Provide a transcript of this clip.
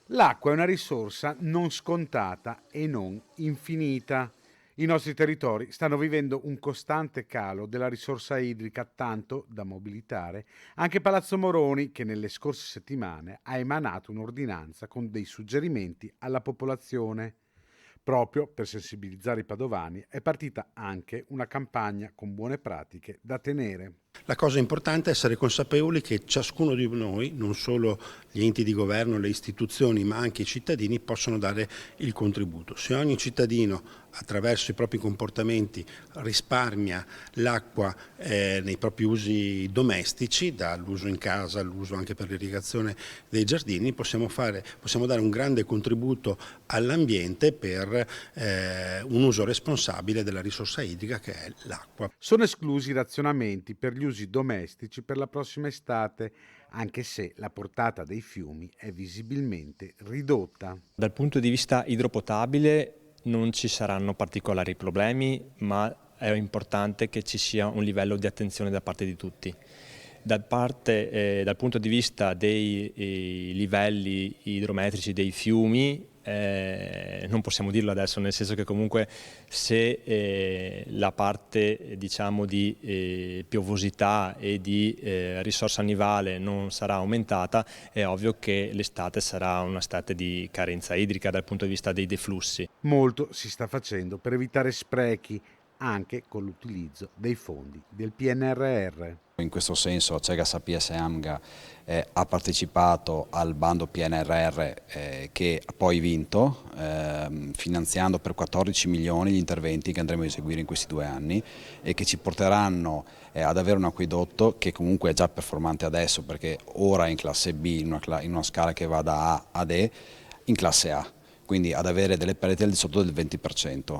L'acqua è una risorsa non scontata e non infinita. I nostri territori stanno vivendo un costante calo della risorsa idrica, tanto da mobilitare anche Palazzo Moroni, che nelle scorse settimane ha emanato un'ordinanza con dei suggerimenti alla popolazione. Proprio per sensibilizzare i padovani è partita anche una campagna con buone pratiche da tenere. La cosa importante è essere consapevoli che ciascuno di noi, non solo gli enti di governo, le istituzioni, ma anche i cittadini, possono dare il contributo. Se ogni cittadino, attraverso i propri comportamenti, risparmia l'acqua nei propri usi domestici, dall'uso in casa all'uso anche per l'irrigazione dei giardini, possiamo dare un grande contributo all'ambiente per un uso responsabile della risorsa idrica che è l'acqua. Sono esclusi i razionamenti per gli usi domestici per la prossima estate, anche se la portata dei fiumi è visibilmente ridotta. Dal punto di vista idropotabile non ci saranno particolari problemi, ma è importante che ci sia un livello di attenzione da parte di tutti. Dal punto di vista dei livelli idrometrici dei fiumi, non possiamo dirlo adesso, nel senso che comunque se la parte diciamo di piovosità e di risorsa nivale non sarà aumentata, è ovvio che l'estate sarà un'estate di carenza idrica dal punto di vista dei deflussi. Molto si sta facendo per evitare sprechi, anche con l'utilizzo dei fondi del PNRR. In questo senso Acea Sapiens e AMGA ha partecipato al bando PNRR che ha poi vinto, finanziando per 14 milioni gli interventi che andremo a eseguire in questi 2 anni e che ci porteranno ad avere un acquedotto che comunque è già performante adesso, perché ora è in classe B, in una scala che va da A ad E, in classe A, quindi ad avere delle perdite al di sotto del 20%.